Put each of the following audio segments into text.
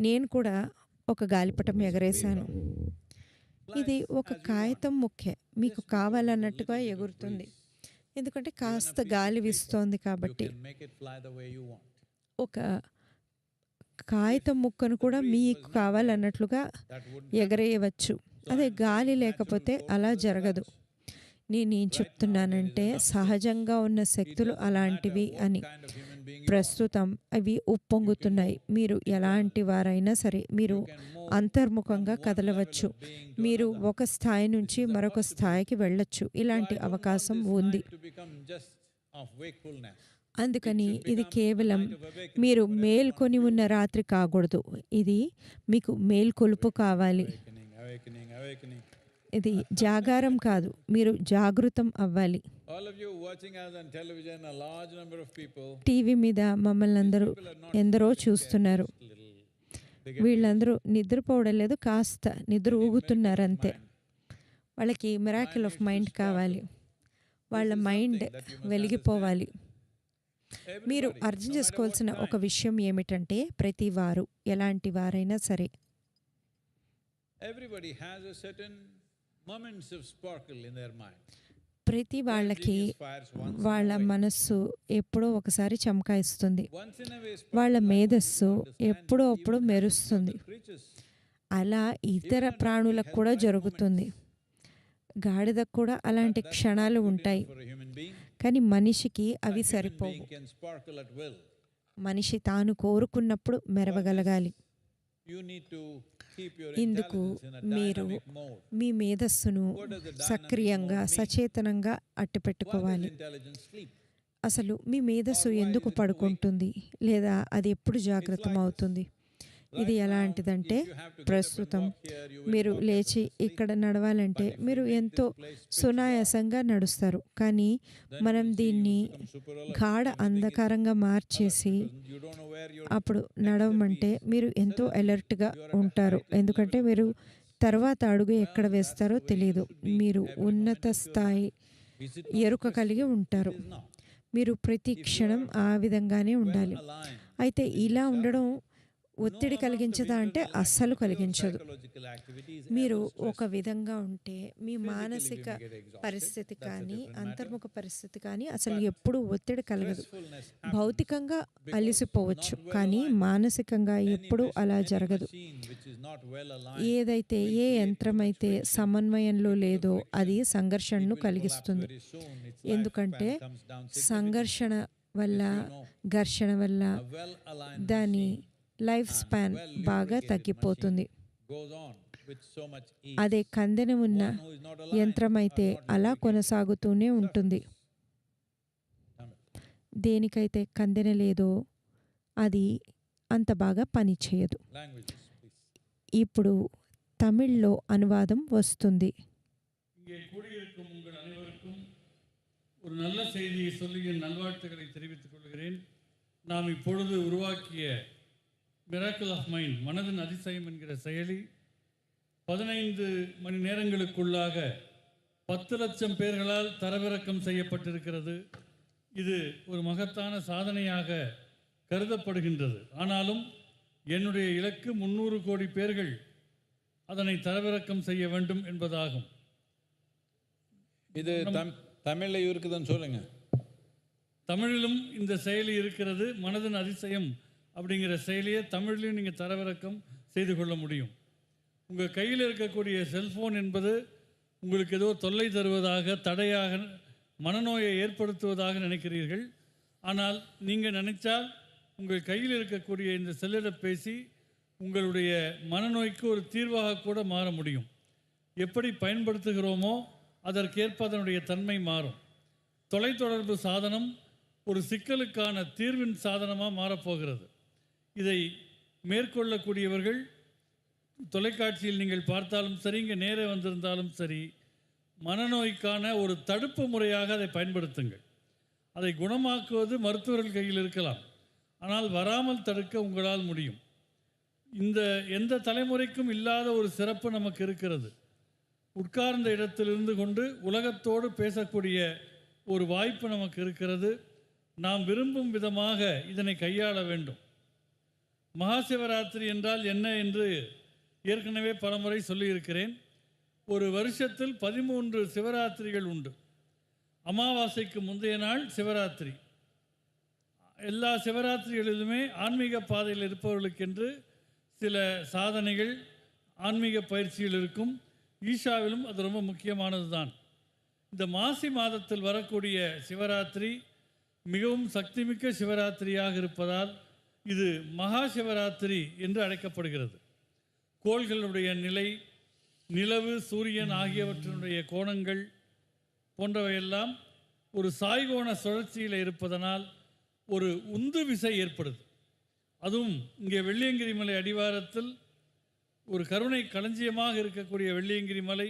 నేను కూడా ఒక గాలిపటం ఎగరేశాను. ఇది ఒక కాగితం ముక్కే. మీకు కావాలన్నట్టుగా ఎగురుతుంది. ఎందుకంటే కాస్త గాలి వీస్తోంది కాబట్టి. ఒక కాగితం ముక్కను కూడా మీకు కావాలన్నట్లుగా ఎగరేయవచ్చు. అదే గాలి లేకపోతే అలా జరగదు. నేనేం చెప్తున్నానంటే సహజంగా ఉన్న శక్తులు అలాంటివి అని. ప్రస్తుతం అవి ఉప్పొంగుతున్నాయి. మీరు ఎలాంటి వారైనా సరే మీరు అంతర్ముఖంగా కదలవచ్చు. మీరు ఒక స్థాయి నుంచి మరొక స్థాయికి వెళ్ళొచ్చు. ఇలాంటి అవకాశం ఉంది. అందుకని ఇది కేవలం మీరు మేల్కొని ఉన్న రాత్రి కాకూడదు. ఇది మీకు మేల్కొలుపు కావాలి. ఇది జాగారం కాదు. మీరు జాగృతం అవ్వాలి. టీవీ మీద మమ్మల్ని ఎందరో చూస్తున్నారు. వీళ్ళందరూ నిద్రపోవడం లేదు, కాస్త నిద్ర ఊగుతున్నారు అంతే. వాళ్ళకి మిరాకిల్ ఆఫ్ మైండ్ కావాలి. వాళ్ళ మైండ్ వెలిగిపోవాలి. మీరు అర్థం చేసుకోవాల్సిన ఒక విషయం ఏమిటంటే ప్రతి వారు ఎలాంటి వారైనా సరే ప్రతి వాళ్ళకి వాళ్ళ మనస్సు ఎప్పుడో ఒకసారి చమకాయిస్తుంది. వాళ్ళ మేధస్సు ఎప్పుడో అప్పుడు మెరుస్తుంది. అలా ఇతర ప్రాణులకు కూడా జరుగుతుంది. గాడిదకు కూడా అలాంటి క్షణాలు ఉంటాయి. కానీ మనిషికి అవి సరిపోవు. మనిషి తాను కోరుకున్నప్పుడు మెరవగలగాలి. ఇందుకు మీరు మీ మేధస్సును సక్రియంగా సచేతనంగా అట్టిపెట్టుకోవాలి. అసలు మీ మేధస్సు ఎందుకు పడుకుంటుంది లేదా అది ఎప్పుడు జాగృతం అవుతుంది? ఇది ఎలాంటిదంటే ప్రస్తుతం మీరు లేచి ఇక్కడ నడవాలంటే మీరు ఎంతో సునాయాసంగా నడుస్తారు. కానీ మనం దీన్ని గాఢ అంధకారంగా మార్చేసి అప్పుడు నడవమంటే మీరు ఎంతో అలర్ట్గా ఉంటారు. ఎందుకంటే మీరు తర్వాత అడుగు ఎక్కడ వేస్తారో తెలియదు. మీరు ఉన్నత స్థాయి ఎరుక కలిగి ఉంటారు. మీరు ప్రతి క్షణం ఆ విధంగానే ఉండాలి. అయితే ఇలా ఉండడం ఒత్తిడి కలిగించదా అంటే అస్సలు కలిగించదు. మీరు ఒక విధంగా ఉంటే మీ మానసిక పరిస్థితి కానీ అంతర్ముఖ పరిస్థితి కానీ అసలు ఎప్పుడూ ఒత్తిడి కలగదు. భౌతికంగా అలిసిపోవచ్చు కానీ మానసికంగా ఎప్పుడూ అలా జరగదు. ఏదైతే ఏ యంత్రమైతే సమన్వయంలో లేదో అది సంఘర్షణను కలిగిస్తుంది. ఎందుకంటే సంఘర్షణ వల్ల ఘర్షణ వల్ల దాని లైఫ్ స్పాన్ బాగా తగ్గిపోతుంది. అదే కందెన ఉన్న యంత్రమైతే అలా కొనసాగుతూనే ఉంటుంది. దేనికైతే కందెన లేదో అది అంత బాగా పనిచేయదు. ఇప్పుడు తమిళ్లో అనువాదం వస్తుంది. ஒரு நல்ல செய்தியை சொல்லி என் நல்வாழ்த்துக்களை தெரிவித்துக் கொள்கிறேன். நாம் இப்பொழுது உருவாக்கிய மிராக்கிள் ஆஃப் மைண்ட் மனதின் அதிசயம் என்கிற செயலி 15 மணி நேரங்களுக்குள்ளாக 10 லட்சம் பேர்களால் தரவிறக்கம் செய்யப்பட்டிருக்கிறது. இது ஒரு மகத்தான சாதனையாக கருதப்படுகின்றது. ஆனாலும் என்னுடைய இலக்கு 300 கோடி பேர்கள் அதனை தரவிறக்கம் செய்ய வேண்டும் என்பதாகும். இது தமிழில் இருக்குதுன்னு சொல்லுங்க. தமிழிலும் இந்த செயலி இருக்கிறது. மனதின் அதிசயம் அப்படிங்கிற செயலியை தமிழ்லையும் நீங்கள் தரவிறக்கம் செய்து கொள்ள முடியும். உங்கள் கையில் இருக்கக்கூடிய செல்ஃபோன் என்பது உங்களுக்கு ஏதோ தொல்லை தருவதாக, தடையாக, மனநோயை ஏற்படுத்துவதாக நினைக்கிறீர்கள். ஆனால் நீங்கள் நினைச்சால் உங்கள் கையில் இருக்கக்கூடிய இந்த செல்லிடப்பேசி உங்களுடைய மனநோய்க்கு ஒரு தீர்வாக கூட மாற முடியும். எப்படி பயன்படுத்துகிறோமோ அதற்கேற்ப அதனுடைய தன்மை மாறும். தொலைத்தொடர்பு சாதனம் ஒரு சிக்கலுக்கான தீர்வின் சாதனமாக மாறப்போகிறது. இதை மேற்கொள்ளக்கூடியவர்கள் தொலைக்காட்சியில் நீங்கள் பார்த்தாலும் சரி, இங்கே நேரே வந்திருந்தாலும் சரி, மனநோய்க்கான ஒரு தடுப்பு முறையாக அதை பயன்படுத்துங்கள். அதை குணமாக்குவது மருத்துவர்கள் கையில் இருக்கலாம், ஆனால் வராமல் தடுக்க உங்களால் முடியும். இந்த எந்த தலைமுறைக்கும் இல்லாத ஒரு சிறப்பு நமக்கு இருக்கிறது. உட்கார்ந்த இடத்திலிருந்து கொண்டு உலகத்தோடு பேசக்கூடிய ஒரு வாய்ப்பு நமக்கு இருக்கிறது. நாம் விரும்பும் விதமாக இதனை கையாள வேண்டும். மகா சிவராத்திரி என்றால் என்ன என்று ஏற்கனவே பலமுறை சொல்லியிருக்கிறேன். ஒரு வருஷத்தில் 13 சிவராத்திரிகள் உண்டு. அமாவாசைக்கு முந்தைய நாள் சிவராத்திரி. எல்லா சிவராத்திரிகளிலுமே ஆன்மீக பாதையில் இருப்பவர்களுக்கென்று சில சாதனைகள், ஆன்மீக பயிற்சிகள் இருக்கும். ஈஷாவிலும் அது ரொம்ப முக்கியமானது தான். இந்த மாசி மாதத்தில் வரக்கூடிய சிவராத்திரி மிகவும் சக்திமிக்க சிவராத்திரியாக இருப்பதால் இது மகா சிவராத்திரி என்று அழைக்கப்படுகிறது. கோள்களுடைய நிலை, நிலவு, சூரியன் ஆகியவற்றினுடைய கோணங்கள் போன்றவையெல்லாம் ஒரு சாய்கோண சுழற்சியில் இருப்பதனால் ஒரு உந்து விசை ஏற்படுது. அதுவும் இங்கே வெள்ளியங்கிரி மலை அடிவாரத்தில் ஒரு கருணை களஞ்சியமாக இருக்கக்கூடிய வெள்ளியங்கிரி மலை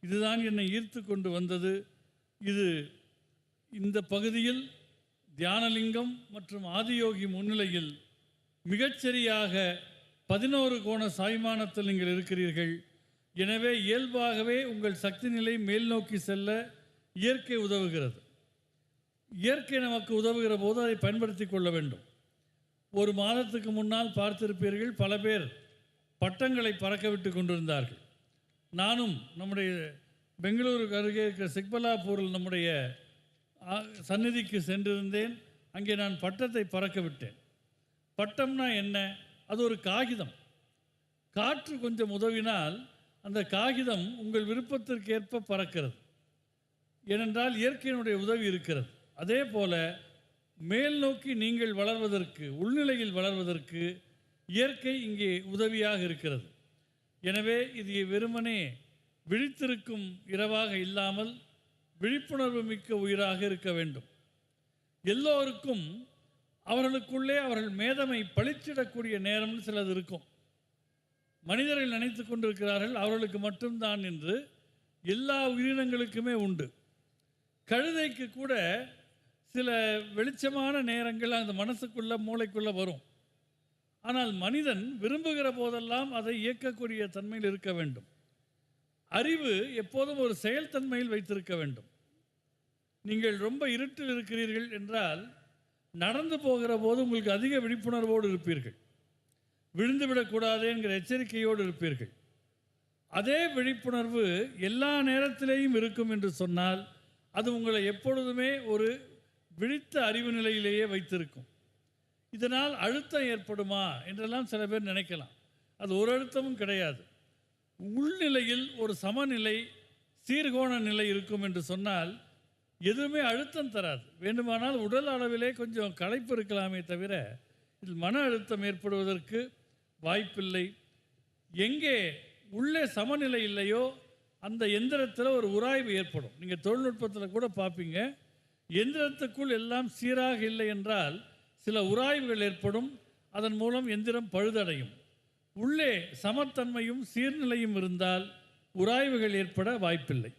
இதுதான் என்னை ஈர்த்து கொண்டு வந்தது. இது இந்த பகுதியில் தியானலிங்கம் மற்றும் ஆதியோகி முன்னிலையில் மிகச்சரியாக 11 கோண சாய்மானத்தில் நீங்கள் இருக்கிறீர்கள். எனவே இயல்பாகவே உங்கள் சக்தி நிலை மேல் நோக்கி செல்ல இயற்கை உதவுகிறது. இயற்கை நமக்கு உதவுகிற போது அதை பயன்படுத்தி கொள்ள வேண்டும். ஒரு மாதத்துக்கு முன்னால் பார்த்திருப்பீர்கள், பல பேர் பட்டங்களை பறக்க விட்டு கொண்டிருந்தார்கள். நானும் நம்முடைய பெங்களூருக்கு அருகே இருக்கிற சிக்பலாப்பூரில் நம்முடைய சந்நிதிக்கு சென்றிருந்தேன். அங்கே நான் பட்டத்தை பறக்க விட்டேன். பட்டம்னா என்ன? அது ஒரு காகிதம். காற்று கொஞ்சம் உதவினால் அந்த காகிதம் உங்கள் விருப்பத்திற்கேற்ப பறக்கிறது. ஏனென்றால் இயற்கையினுடைய உதவி இருக்கிறது. அதே போல மேல் நோக்கி நீங்கள் வளர்வதற்கு, உள்நிலையில் வளர்வதற்கு இயற்கை இங்கே உதவியாக இருக்கிறது. எனவே இது வெறுமனே விழித்திருக்கும் இரவாக இல்லாமல் விழிப்புணர்வு மிக்க உயிராக இருக்க வேண்டும். எல்லோருக்கும் அவர்களுக்குள்ளே அவர்கள் மேதமை பளிச்சிடக்கூடிய நேரம்னு சிலது இருக்கும். மனிதர்கள் நினைத்து கொண்டிருக்கிறார்கள் அவர்களுக்கு மட்டும்தான் என்று. எல்லா உயிரினங்களுக்குமே உண்டு. கழுதைக்கு கூட சில வெளிச்சமான நேரங்கள் அந்த மனசுக்குள்ள, மூளைக்குள்ள வரும். ஆனால் மனிதன் விரும்புகிற போதெல்லாம் அதை இயக்கக்கூடிய தன்மையில் இருக்க வேண்டும். அறிவு எப்போதும் ஒரு செயல்தன்மையில் வைத்திருக்க வேண்டும். நீங்கள் ரொம்ப இருட்டில் இருக்கிறீர்கள் என்றால் நடந்து போகிற போது உங்களுக்கு அதிக விழிப்புணர்வோடு இருப்பீர்கள். விழுந்து விடக்கூடாது என்கிற எச்சரிக்கையோடு இருப்பீர்கள். அதே விழிப்புணர்வு எல்லா நேரத்திலேயும் இருக்கும் என்று சொன்னால் அது உங்களை எப்பொழுதுமே ஒரு விழித்த அறிவு நிலையிலேயே வைத்திருக்கும். இதனால் அழுத்தம் ஏற்படுமா என்றெல்லாம் சில பேர் நினைக்கலாம். அது ஒரு அழுத்தமும் கிடையாது. உள்நிலையில் ஒரு சமநிலை, சீர்கோண நிலை இருக்கும் என்று சொன்னால் எதுவுமே அழுத்தம் தராது. வேண்டுமானால் உடல் அளவிலே கொஞ்சம் களைப்பு இருக்கலாமே தவிர இதில் மன அழுத்தம் ஏற்படுவதற்கு வாய்ப்பில்லை. எங்கே உள்ளே சமநிலை இல்லையோ அந்த எந்திரத்தில் ஒரு உராய்வு ஏற்படும். நீங்கள் தொழில்நுட்பத்தில் கூட பார்ப்பீங்க, எந்திரத்துக்குள் எல்லாம் சீராக இல்லை என்றால் சில உராய்வுகள் ஏற்படும். அதன் மூலம் எந்திரம் பழுதடையும். உள்ளே சமத்தன்மையும் சீர்நிலையும் இருந்தால் உராய்வுகள் ஏற்பட வாய்ப்பில்லை.